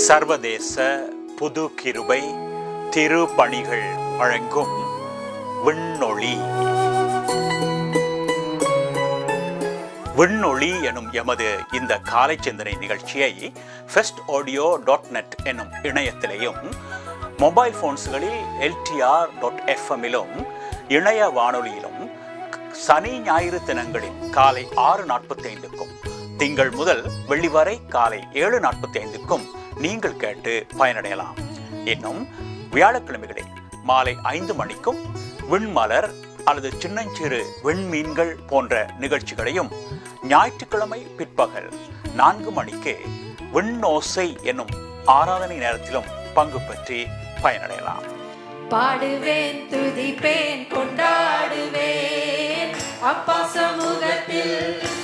சர்வதேச புது கிருபை திருப்பணிகள் வழங்கும் விண்ணொளி. விண்ணொளி எனும் எமது இந்த காலை சிந்தனை நிகழ்ச்சியை festaudio.net எனும் இணையத்திலேயும் மொபைல் போன்ஸ்களில் LTR.fm இணைய வானொலியிலும் சனி ஞாயிறு தினங்களில் காலை 6:45க்கும் திங்கள் முதல் வெள்ளி வரை காலை 7:45க்கும் நீங்கள் கேட்டு பயனடையலாம். இன்னும் வியாழக்கிழமைகளில் மாலை 5 மணிக்கும் விண்மலர் அல்லது சின்னஞ்சிறு விண்மீன்கள் போன்ற நிகழ்ச்சிகளையும் ஞாயிற்றுக்கிழமை பிற்பகல் 4 மணிக்கு விண்ணோசை என்னும் ஆராதனை நேரத்திலும் பங்கு பெற்றி பயனடையலாம். பாடுவேன், துதிப்பேன், கொண்டாடுவேன், அப்பா சமூகத்தில்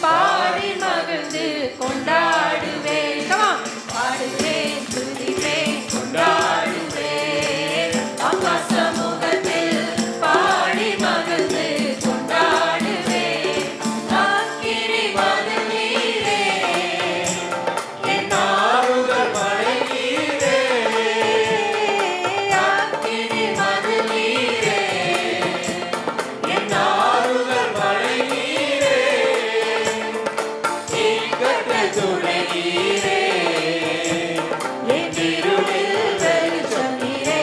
பாடி மகிழ்ந்து கொண்டாடுவேன். பாடுவேன், துதிப்பேன், கொண்டாடுவேன், அப்பா சமூகத்தில் பாடி மகிழ்ந்து கொண்டாடுவேன். அக்கினி மதுநீரே, என் ஆறுதல் மழை நீரே, அக்கினி மதுநீரே, என் ஆறுதல் மழை நீரே, தீக்கட்ட துணை நீரே, என் இருளில் வெளிச்சம் நீரே,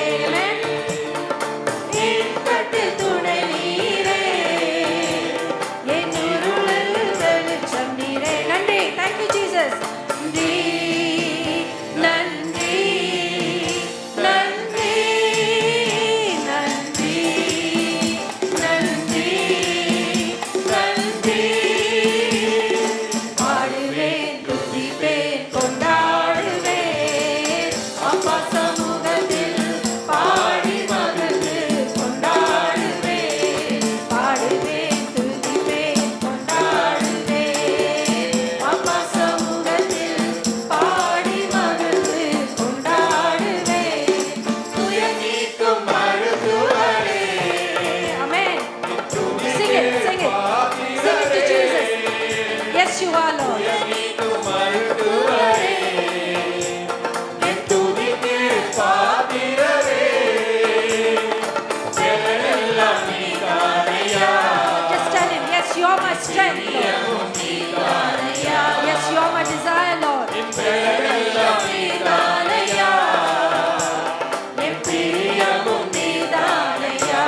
தீக்கட்ட துணை நீரே, என் இருளில் வெளிச்சம் நீரே. நன்றி. Thank you, Jesus. நன்றி, நன்றி, நன்றி, நன்றி, நன்றி. பாடுவேன், துதிப்பேன், கொண்டாடுவேன், அப்பா சமூகத்தில் பாடி மகிழ்ந்து கொண்டாடுவேன். பாடுவேன், துதிப்பேன், கொண்டாடுவேன், அப்பா சமூகத்தில் பாடி மகிழ்ந்து கொண்டாடுவேன். துயர் நீக்கும் மருத்துவரே. Amen. Sing it, sing it. Sing it to Jesus. Yes, you are, Lord. Just tell him, yes, you are my strength, Lord. Yes, you are my desire, Lord. என் பிரியமும் நீதானையா.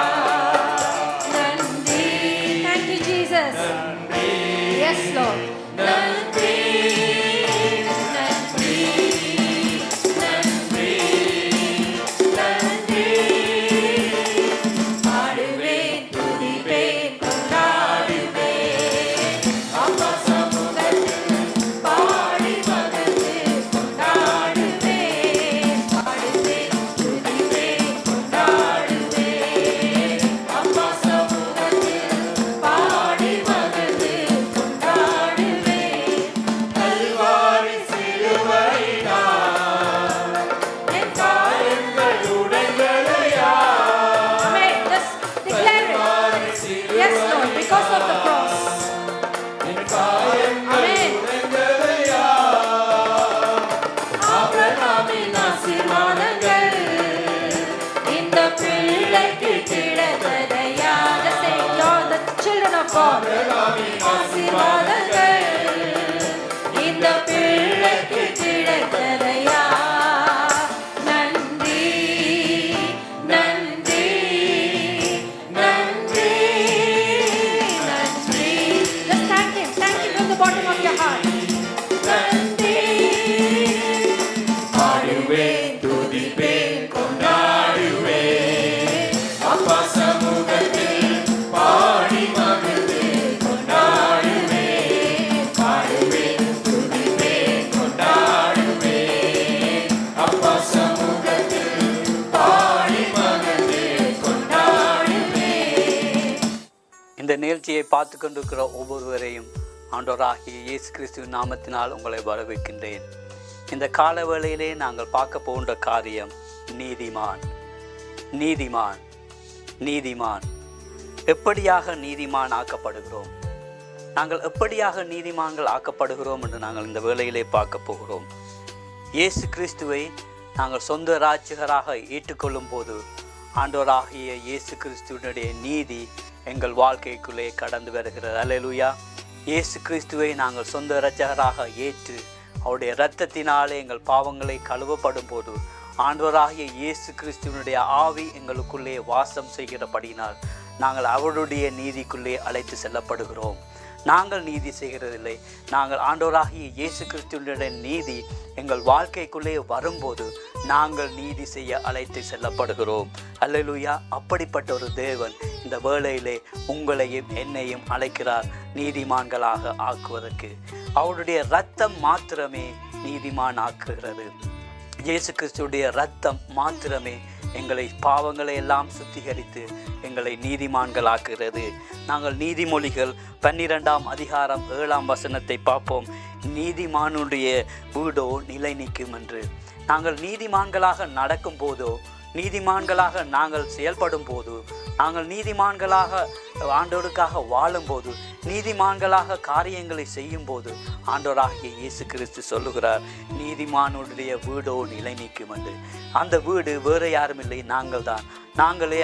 நன்றி. Thank you, Jesus. Yes, Lord. நன்றி, நன்றி, நன்றி, நன்றி. பாடுவேன், துதிப்பேன், கொண்டாடுவேன், அப்பா சமூகத்தில் பாடி மகிழ்ந்து கொண்டாடுவேன். பாடுவேன், துதிப்பேன், கொண்டாடுவேன், அப்பா சமூகத்தில் பாடி மகிழ்ந்து கொண்டாடுவேன். கல்வாரி சிலுவையினால் என் காயங்கள் உடைந்ததையா. Amen. Just declare it. Yes, Lord, because of the cross. Amen. ஆபிரகாமின் ஆசீர்வாதங்கள் இந்த பிள்ளைக்கு கிடைத்ததையா. Just say, you're the children of God. ஆசீர்வாதங்கள் இந்த பிள்ளைக்கு கிடைத்ததையா. நன்றி, நன்றி, நன்றி, நன்றி. Just thank him from the bottom of your heart. நன்றி. பாடுவேன், துதிப்பேன், கொண்டாடுவேன், அப்பா சமூகத்தில் பாடி மகிழ்ந்து கொண்டாடுவேன். பாடுவேன், துதிப்பேன், கொண்டாடுவேன், அப்பா சமூகத்தில் பாடி மகிழ்ந்து கொண்டாடுவேன். இந்த நிகழ்ச்சியை பார்த்து கொண்டிருக்கிற ஒவ்வொருவரையும் ஆண்டவராகிய இயேசு கிறிஸ்துவின் நாமத்தினால் உங்களை வரவேற்கின்றேன். இந்த கால வேளையிலே நாங்கள் பார்க்க போகின்ற காரியம் நீதிமான். நீதிமான், நீதிமான். எப்படியாக நீதிமான் ஆக்கப்படுகிறோம்? நாங்கள் எப்படியாக நீதிமான்கள் ஆக்கப்படுகிறோம் என்று நாங்கள் இந்த வேளையிலே பார்க்க போகிறோம். இயேசு கிறிஸ்துவை நாங்கள் சொந்த இரட்சகராக ஏற்றுக்கொள்ளும் போது ஆண்டவராகிய இயேசு கிறிஸ்துவனுடைய நீதி எங்கள் வாழ்க்கைக்குள்ளே கடந்து வருகிறது. அல்லேலூயா. இயேசு கிறிஸ்துவை நாங்கள் சொந்த இரட்சகராக ஏற்று அவருடைய இரத்தத்தினாலே எங்கள் பாவங்களை கழுவப்படும் போது ஆண்டவராகிய இயேசு கிறிஸ்துவனுடைய ஆவி எங்களுக்குள்ளே வாசம் செய்கிறபடினால் நாங்கள் அவருடைய நீதிக்குள்ளே அழைத்து செல்லப்படுகிறோம். நாங்கள் நீதி செய்கிறதில்லை. நாங்கள் ஆண்டவராகிய இயேசு கிறிஸ்துவனுடைய நீதி எங்கள் வாழ்க்கைக்குள்ளே வரும்போது நாங்கள் நீதி செய்ய அழைத்து செல்லப்படுகிறோம். அல்லேலூயா. அப்படிப்பட்ட ஒரு தேவன் இந்த வேளையிலே உங்களையும் என்னையும் அழைக்கிறார் நீதிமான்களாக ஆக்குவதற்கு. அவருடைய இரத்தம் மாத்திரமே நீதிமான் ஆக்குகிறது. இயேசு கிறிஸ்துடைய இரத்தம் மாத்திரமே எங்களை பாவங்களை எல்லாம் சுத்திகரித்து எங்களை நீதிமான்களாக்குகிறது. நாங்கள் நீதிமொழிகள் 12ஆம் அதிகாரம் 7ஆம் வசனத்தை பார்ப்போம். நீதிமானுடைய வீடோ நிலை நிற்கும் என்று. நாங்கள் நீதிமான்களாக நடக்கும் போதோ, நீதிமான்களாக நாங்கள் செயல்படும் போது, நாங்கள் நீதிமான்களாக ஆண்டவருக்காக வாழும்போது, நீதிமான்களாக காரியங்களை செய்யும் போது ஆண்டவராகிய இயேசு கிறிஸ்து சொல்லுகிறார், நீதிமானுடைய வீடோ நிலை நிற்கும் என்று. அந்த வீடு வேறு யாரும் இல்லை, நாங்கள் தான். நாங்களே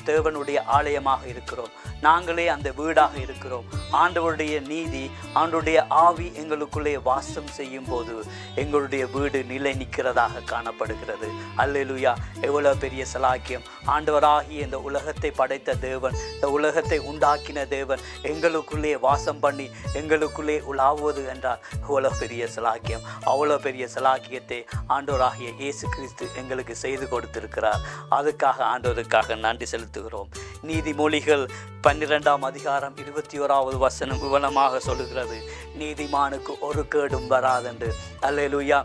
தேவனுடைய ஆலயமாக இருக்கிறோம். நாங்களே அந்த வீடாக இருக்கிறோம். ஆண்டவருடைய நீதி, ஆண்டவருடைய ஆவி எங்களுக்குள்ளே வாசம் செய்யும் போது எங்களுடைய வீடு நிலை நிற்கிறதாக காணப்படுகிறது. அல்லேலூயா. எவ்வளவு பெரிய சலாக்கியம்! ஆண்டவராகிய இந்த உலகத்தை படைத்த தேவன், இந்த உலகத்தை உண்டாக்கின தேவன் எங்களுக்குள்ளே வாசம் பண்ணி எங்களுக்குள்ளே உலாவுவது என்றால் எவ்வளவு பெரிய சலாக்கியம்! அவ்வளோ பெரிய சலாக்கியத்தை ஆண்டவராகிய இயேசு கிறிஸ்து எங்களுக்கு செய்து கொடுத்திருக்கிறார். அதுக்காக ஆண்டவருக்காக நன்றி செலுத்துகிறோம். நீதிமொழிகள் 12ஆம் அதிகாரம் 21வது வசனம் விவரமாக சொல்லுகிறது, நீதிமானுக்கு ஒரு கேடும் வராதென்று. அல்லேலூயா.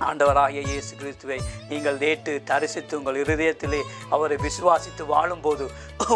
ஆண்டவராகிய இயேசு கிறிஸ்துவை நீங்கள் நேற்று தரிசித்து உங்கள் இருதயத்திலே அவரை விசுவாசித்து வாழும்போது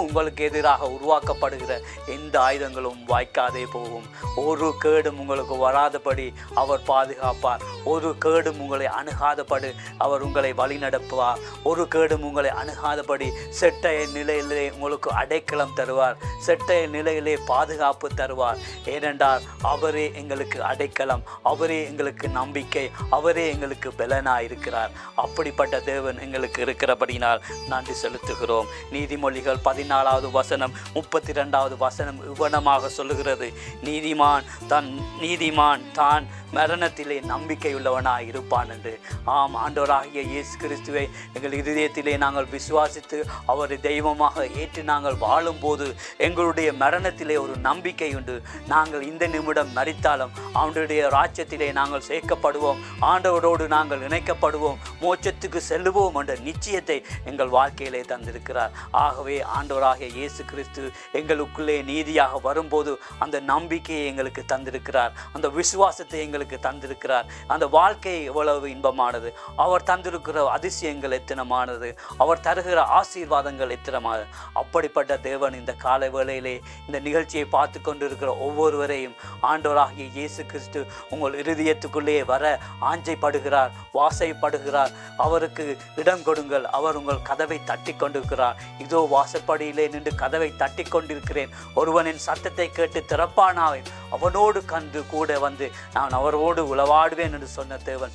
உங்களுக்கு எதிராக உருவாக்கப்படுகிற எந்த ஆயுதங்களும் வாய்க்காதே போகும். ஒரு கேடும் உங்களுக்கு வராதபடி அவர் பாதுகாப்பார். ஒரு கேடும் உங்களை அணுகாதபடி அவர் உங்களை வழிநடத்துவார். ஒரு கேடும் உங்களை அணுகாதபடி செட்டைய நிலையிலே உங்களுக்கு அடைக்கலம் தருவார். செட்டைய நிலையிலே பாதுகாப்பு தருவார். ஏனென்றால் அவரே எங்களுக்கு அடைக்கலம், அவரே எங்களுக்கு நம்பிக்கை, அவரே எங்களுக்கு பலனாயிருக்கிறார். அப்படிப்பட்ட தேவன் எங்களுக்கு இருக்கிறபடினால் நன்றி செலுத்துகிறோம். நீதிமொழிகள் 14வது வசனம் 32வது வசனம் இவ்வனமாக சொல்லுகிறது, நீதிமான் தான் மரணத்திலே நம்பிக்கையுள்ளவனாய் இருப்பான் என்று. ஆம், ஆண்டவராகிய இயேசு கிறிஸ்துவை எங்கள் இதயத்திலே நாங்கள் விசுவாசித்து அவரை தெய்வமாக ஏற்று நாங்கள் வாழும்போது எங்களுடைய மரணத்திலே ஒரு நம்பிக்கை உண்டு. நாங்கள் இந்த நிமிடம் மரித்தாலும் அவனுடைய ராஜ்யத்திலே நாங்கள் சேர்க்கப்படுவோம், ஆண்டவரோடு நாங்கள் இணைக்கப்படுவோம், மோட்சத்துக்கு செல்லுவோம் என்ற நிச்சயத்தை எங்கள் வாழ்க்கையிலே தந்திருக்கிறார். ஆகவே ஆண்டவராகிய இயேசு கிறிஸ்து எங்களுக்குள்ளே நீதியாக வரும்போது அந்த நம்பிக்கையை எங்களுக்கு தந்திருக்கிறார், அந்த விசுவாசத்தை எங்களுக்கு தந்திருக்கிறார். அந்த வாழ்க்கை எவ்வளவு இன்பமானது! அவர் தந்திருக்கிற அதிசயங்கள் எத்தனமானது! அவர் தருகிற ஆசீர்வாதங்கள் எத்தனமானது! அப்படிப்பட்ட தேவன் இந்த காலை வேளையிலே இந்த நிகழ்ச்சியை பார்த்து கொண்டிருக்கிற ஒவ்வொருவரையும் ஆண்டவராகிய இயேசு கிறிஸ்து உங்கள் இருதயத்துக்குள்ளே வர ஆஞ்சைப்படுகிறார், வாசைப்படுகிறார். அவருக்கு இடம் கொடுங்கள். அவர் உங்கள் கதவை தட்டி கொண்டிருக்கிறார். இதோ வாசற்படியிலே நின்று கதவை தட்டி கொண்டிருக்கிறேன். ஒருவனின் சத்தத்தை கேட்டு திறப்பானாவேன், அவனோடு கண்டு கூட வந்து நான் அவரோடு உளவாடுவேன் என்று சொன்ன தேவன்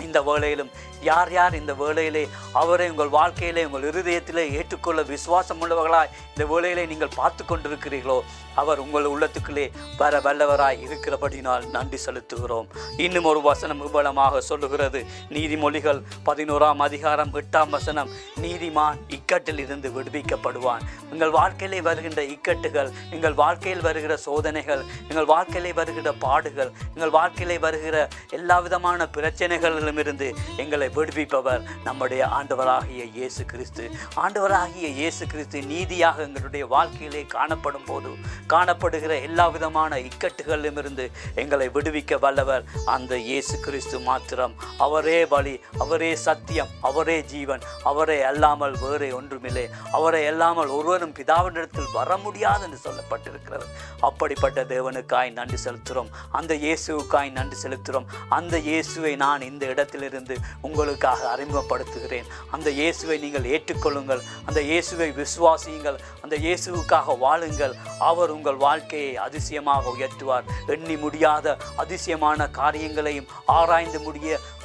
இந்த வேளையிலும் யார் யார் இந்த வேளையிலே அவரை உங்கள் வாழ்க்கையிலே உங்கள் இருதயத்திலே ஏற்றுக்கொள்ள விசுவாசம் உள்ளவர்களாய் இந்த வேளையிலே நீங்கள் பார்த்து கொண்டிருக்கிறீர்களோ அவர் உங்கள் உள்ளத்துக்குள்ளே வர வல்லவராய் இருக்கிறபடினால் நன்றி செலுத்துகிறோம். இன்னும் ஒரு வசனம் விபலமாக சொல்லுகிறது. நீதிமொழிகள் 11ஆம் அதிகாரம் 8ஆம் வசனம், நீதிமான் இக்கட்டில் இருந்து விடுவிக்கப்படுவான். எங்கள் வாழ்க்கையிலே வருகின்ற இக்கட்டுகள், எங்கள் வாழ்க்கையில் வருகிற சோதனைகள், எங்கள் வாழ்க்கையிலே வருகிற பாடுகள், எங்கள் வாழ்க்கையிலே வருகிற எல்லா விதமான பிரச்சனைகளிலுமிருந்து எங்களை விடுவிப்பவர் நம்முடைய ஆண்டவராகிய இயேசு கிறிஸ்து. ஆண்டவராகிய இயேசு கிறிஸ்து நீதியாக எங்களுடைய வாழ்க்கையிலே காணப்படும் போது காணப்படுகிற எல்லா விதமான இக்கட்டுகளிலுமிருந்து எங்களை விடுவிக்க வல்லவர் அந்த இயேசு கிறிஸ்து மாத்திரம். அவரே வழி, அவரே சத்தியம், அவரே ஜீவன், அவரே அல்லாமல் வேறே ஒன்றுமில்லை. அவரை அல்லாமல் ஒருவரும் பிதாவினிடத்தில் வர முடியாது என்று சொல்லப்பட்டிருக்கிறது. அப்படிப்பட்ட தேவனுக்காய் நன்றி செலுத்துகிறோம். அந்த இயேசுவுக்காய் நன்றி செலுத்துகிறோம். அந்த இயேசுவை நான் இந்த இடத்திலிருந்து உங்களுக்காக அறிமுகப்படுத்துகிறேன். அந்த இயேசுவை நீங்கள் ஏற்றுக்கொள்ளுங்கள். அந்த இயேசுவை விசுவாசியுங்கள். அந்த இயேசுவுக்காக வாழுங்கள். அவர் உங்கள் வாழ்க்கையை அதிசயமாக உயர்த்துவார். எண்ணி முடியாத அதிசயமான காரியங்களையும் ஆராய்ந்து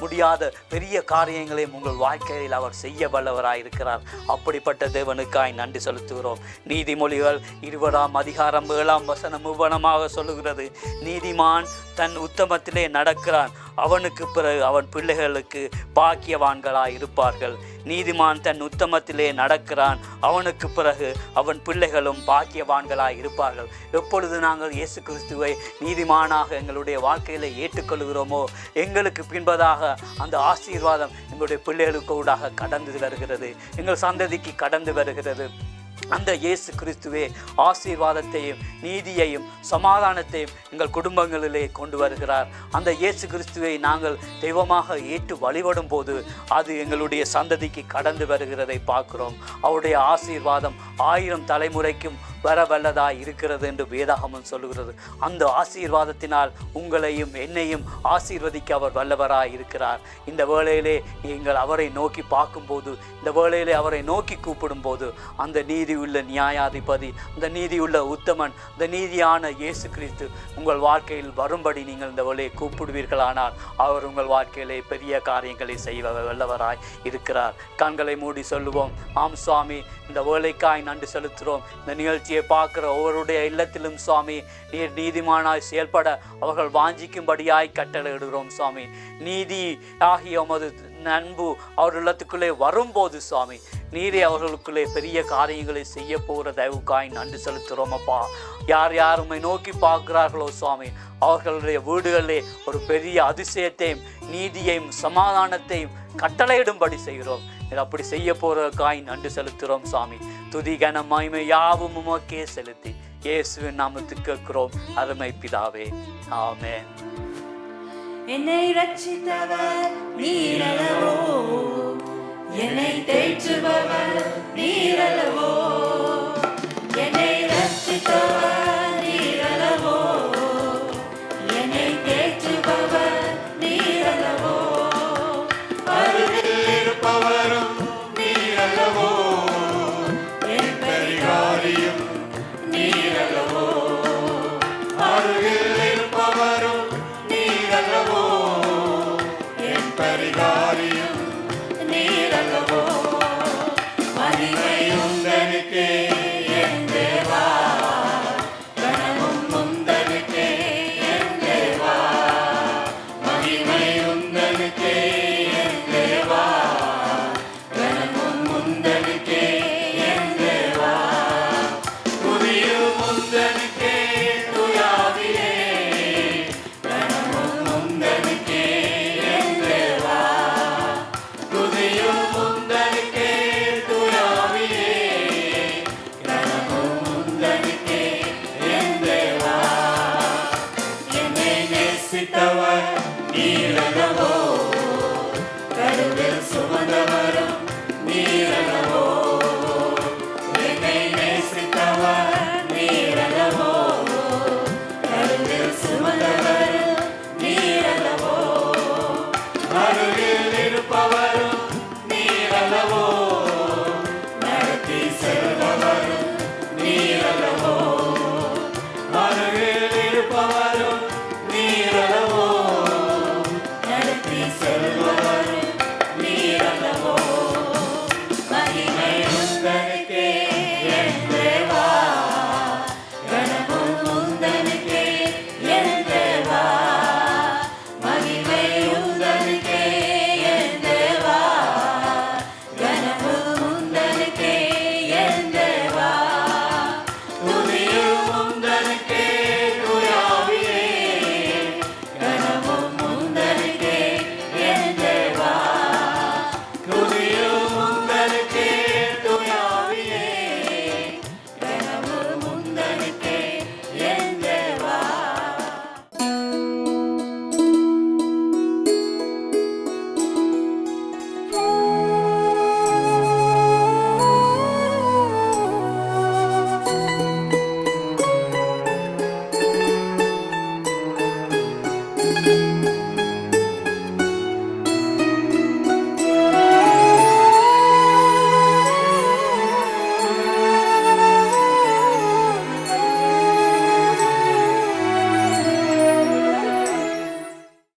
முடியாத பெரிய காரியங்களையும் உங்கள் வாழ்க்கையில் அவர் செய்ய வல்லவராயிருக்கிறார். அப்படிப்பட்ட தேவனுக்காய் நன்றி செலுத்துகிறோம். நீதிமொழிகள் 20:7 உபனமாக சொல்லுகிறது, நீதிமான் தன் உத்தமத்திலே நடக்கிறான், அவனுக்கு பிறகு அவன் பிள்ளைகளுக்கு பாக்கியவான்களாய் இருப்பார்கள். நீதிமான் தன் உத்தமத்திலே நடக்கிறான், அவனுக்கு பிறகு அவன் பிள்ளைகளும் பாக்கியவான்களாய் இருப்பார்கள். எப்பொழுது நாங்கள் இயேசு கிறிஸ்துவை நீதிமானாக எங்களுடைய வாழ்க்கையில ஏற்றுக்கொள்கிறோமோ, எங்களுக்கு பின்பதாக அந்த ஆசீர்வாதம் எங்களுடைய பிள்ளைகளுக்கு ஊடாக கடந்து வருகிறது, எங்கள் சந்ததிக்கு கடந்து வருகிறது. அந்த இயேசு கிறிஸ்துவே ஆசீர்வாதத்தையும் நீதியையும் சமாதானத்தையும் எங்கள் குடும்பங்களிலே கொண்டு வருகிறார். அந்த இயேசு கிறிஸ்துவை நாங்கள் தெய்வமாக ஏற்று வழிபடும் போது அது எங்களுடைய சந்ததிக்கு கடந்து வருகிறதை பார்க்கிறோம். அவருடைய ஆசீர்வாதம் 1000 தலைமுறைக்கும் வர வல்லதாய் இருக்கிறது என்று வேதாகமம் சொல்லுகிறது. அந்த ஆசீர்வாதத்தினால் உங்களையும் என்னையும் ஆசீர்வதிக்க அவர் வல்லவராய் இருக்கிறார். இந்த வேளையிலே நீங்கள் அவரை நோக்கி பார்க்கும்போது, இந்த வேளையிலே அவரை நோக்கி கூப்பிடும் போது, அந்த நீதியுள்ள நியாயாதிபதி, அந்த நீதியுள்ள உத்தமன், அந்த நீதியான இயேசு கிறிஸ்து உங்கள் வாழ்க்கையில் வரும்படி நீங்கள் இந்த வேளையை கூப்பிடுவீர்களானால் அவர் உங்கள் வாழ்க்கையிலே பெரிய காரியங்களை செய்ய வல்லவராய் இருக்கிறார். கண்களை மூடி சொல்லுவோம், ஆம் சுவாமி, இந்த வேளைக்காய் நன்றி செலுத்துகிறோம். இந்த நிகழ்ச்சியை பார்க்கிற ஒவ்வொருடைய இல்லத்திலும் சுவாமி நீர் நீதிமானாய் செயல்பட அவர்கள் வாஞ்சிக்கும்படியாய் கட்டளையிடுகிறோம் சுவாமி. நீதி ஆகிய உமது அன்பு அவர் இல்லத்துக்குள்ளே வரும்போது சுவாமி நீரே அவர்களுக்குள்ளே பெரிய காரியங்களை செய்ய போகிற தயவுக்காய் நன்றி செலுத்துகிறோம் அப்பா. யார் யார் உம்மை நோக்கி பார்க்கிறார்களோ சுவாமி, அவர்களுடைய வீடுகளிலே ஒரு பெரிய அதிசயத்தையும் நீதியையும் சமாதானத்தையும் கட்டளையிடும்படி செய்கிறோம். அப்படி செய்ய போறதுக்காய் நன்றி செலுத்துகிறோம் சுவாமி. துதி கன மகிமை யாவும் உமக்கே செலுத்தி இயேசுவின் நாமத்துக்கு கேட்கிறோம் அருமை பிதாவே, ஆமென். என்னை ரட்சித்தவர் நீரல்லவோ, என்னை தேற்றுபவர் நீரல்லவோ, என்னை ரட்சித்தவர் நீரல்லவோ, என்னை தேற்றுபவர் நீரல்லவோ, அருகில் இருப்பவரும் நீரல்லவோ, என் பரிகாரியும் நீரல்லவோ, அருகில் இருப்பவரும் நீரல்லவோ, என் பரிகாரியும் நீரல்லவோ, மகிமை உந்தனுக்கே என் தேவா, கனமும் உந்தனுக்கே என் தேவா, மகிமை உந்தனுக்கே என் தேவா, கனமும் உந்தனுக்கே என் தேவா, துதியும் உந்தனுக்கே துயாவியே, கனமும் உந்தனுக்கே என் தேவா, துதியும் உந்தனுக்கே துயாவியே, கனமும் உந்தனுக்கே என் தேவா. என்னை நேசித்தவர் நீரல்லவோ,